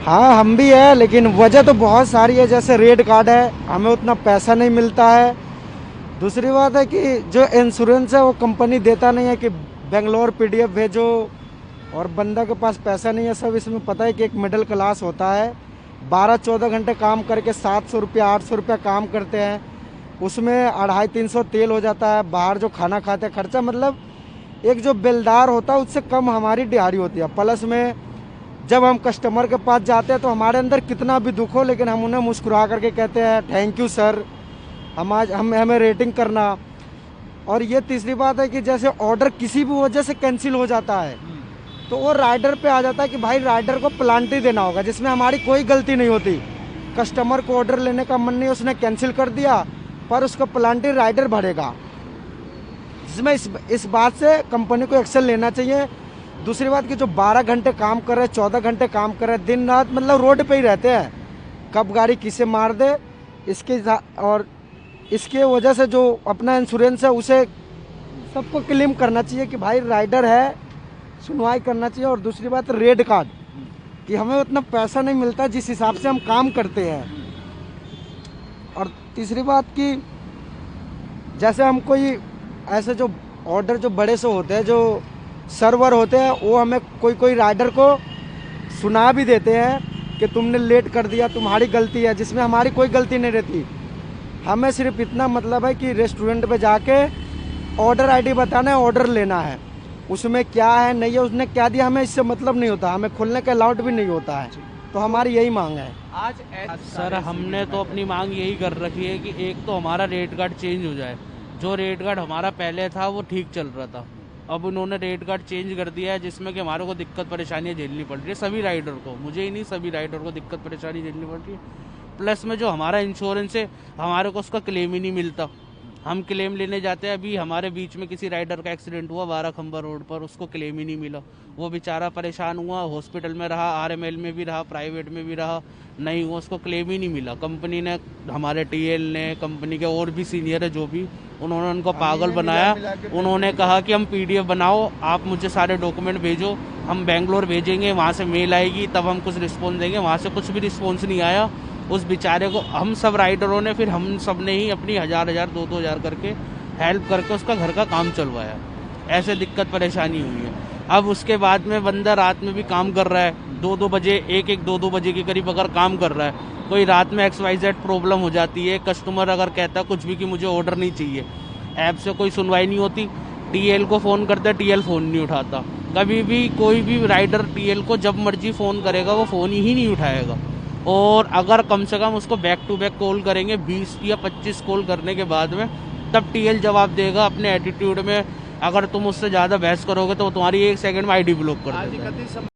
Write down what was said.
हाँ हम भी है, लेकिन वजह तो बहुत सारी है। जैसे रेड कार्ड है, हमें उतना पैसा नहीं मिलता है। दूसरी बात है कि जो इंश्योरेंस है वो कंपनी देता नहीं है कि बेंगलोर पीडीएफ भेजो, और बंदा के पास पैसा नहीं है। सब इसमें पता है कि एक मिडिल क्लास होता है, 12-14 घंटे काम करके 700 रुपया 800 रुपया काम करते हैं, उसमें 250-300 तेल हो जाता है। बाहर जो खाना खाते हैं खर्चा, मतलब एक जो बेलदार होता है उससे कम हमारी दिहाड़ी होती है। प्लस में जब हम कस्टमर के पास जाते हैं तो हमारे अंदर कितना भी दुख हो, लेकिन हम उन्हें मुस्कुरा करके कहते हैं थैंक यू सर, हम आज हमें रेटिंग करना। और ये तीसरी बात है कि जैसे ऑर्डर किसी भी वजह से कैंसिल हो जाता है तो वो राइडर पे आ जाता है कि भाई राइडर को प्लांटी देना होगा, जिसमें हमारी कोई गलती नहीं होती। कस्टमर को ऑर्डर लेने का मन नहीं, उसने कैंसिल कर दिया, पर उसको प्लांटी राइडर भरेगा, जिसमें इस बात से कंपनी को एक्शन लेना चाहिए। दूसरी बात कि जो 12 घंटे काम कर रहे हैं, 14 घंटे काम कर रहे हैं, दिन रात मतलब रोड पे ही रहते हैं, कब गाड़ी किसे मार दे इसके और इसके वजह से जो अपना इंश्योरेंस है उसे सबको क्लेम करना चाहिए कि भाई राइडर है, सुनवाई करना चाहिए। और दूसरी बात रेड कार्ड, कि हमें उतना पैसा नहीं मिलता जिस हिसाब से हम काम करते हैं। और तीसरी बात कि जैसे हम कोई ऐसे जो ऑर्डर जो बड़े से होते हैं, जो सर्वर होते हैं, वो हमें कोई कोई राइडर को सुना भी देते हैं कि तुमने लेट कर दिया, तुम्हारी गलती है, जिसमें हमारी कोई गलती नहीं रहती। हमें सिर्फ इतना मतलब है कि रेस्टोरेंट पे जाके ऑर्डर आईडी बताना है, ऑर्डर लेना है, उसमें क्या है नहीं है, उसने क्या दिया, हमें इससे मतलब नहीं होता, हमें खुलने का अलाउड भी नहीं होता है। तो हमारी यही मांग है। आज सर हमने तो अपनी मांग यही कर रखी है कि एक तो हमारा रेट कार्ड चेंज हो जाए। जो रेट कार्ड हमारा पहले था वो ठीक चल रहा था, अब उन्होंने रेट कार्ड चेंज कर दिया है, जिसमें कि हमारे को दिक्कत परेशानियाँ झेलनी पड़ रही है। सभी राइडर को, मुझे ही नहीं सभी राइडर को दिक्कत परेशानी झेलनी पड़ रही है। प्लस में जो हमारा इंश्योरेंस है, हमारे को उसका क्लेम ही नहीं मिलता। हम क्लेम लेने जाते हैं, अभी हमारे बीच में किसी राइडर का एक्सीडेंट हुआ 12 खंबा रोड पर, उसको क्लेम ही नहीं मिला। वो बेचारा परेशान हुआ, हॉस्पिटल में रहा, आरएमएल में भी रहा, प्राइवेट में भी रहा, नहीं हुआ, उसको क्लेम ही नहीं मिला। कंपनी ने, हमारे टीएल ने, कंपनी के और भी सीनियर है जो भी, उन्होंने उनको पागल बनाया। उन्होंने कहा कि हम पीडीएफ बनाओ, आप मुझे सारे डॉक्यूमेंट भेजो, हम बेंगलोर भेजेंगे, वहाँ से मेल आएगी तब हम कुछ रिस्पॉन्स देंगे। वहाँ से कुछ भी रिस्पॉन्स नहीं आया। उस बेचारे को हम सब राइडरों ने, फिर हम सब ने ही अपनी 1000-1000 2-2000 करके हेल्प करके उसका घर का काम चलवाया। ऐसे दिक्कत परेशानी हुई है। अब उसके बाद में बंदा रात में भी काम कर रहा है, 2-2 बजे, 1-1 2-2 बजे के करीब अगर काम कर रहा है, कोई रात में XYZ प्रॉब्लम हो जाती है, कस्टमर अगर कहता है कुछ भी कि मुझे ऑर्डर नहीं चाहिए, ऐप से कोई सुनवाई नहीं होती, टीएल को फ़ोन करते, टीएल फ़ोन नहीं उठाता। कभी भी कोई भी राइडर टीएल को जब मर्जी फ़ोन करेगा वो फ़ोन ही नहीं उठाएगा। और अगर कम से कम उसको बैक टू बैक कॉल करेंगे 20 या 25 कॉल करने के बाद में, तब टीएल जवाब देगा अपने एटीट्यूड में। अगर तुम उससे ज़्यादा बहस करोगे तो तुम्हारी 1 सेकंड में आईडी ब्लॉक कर देगा।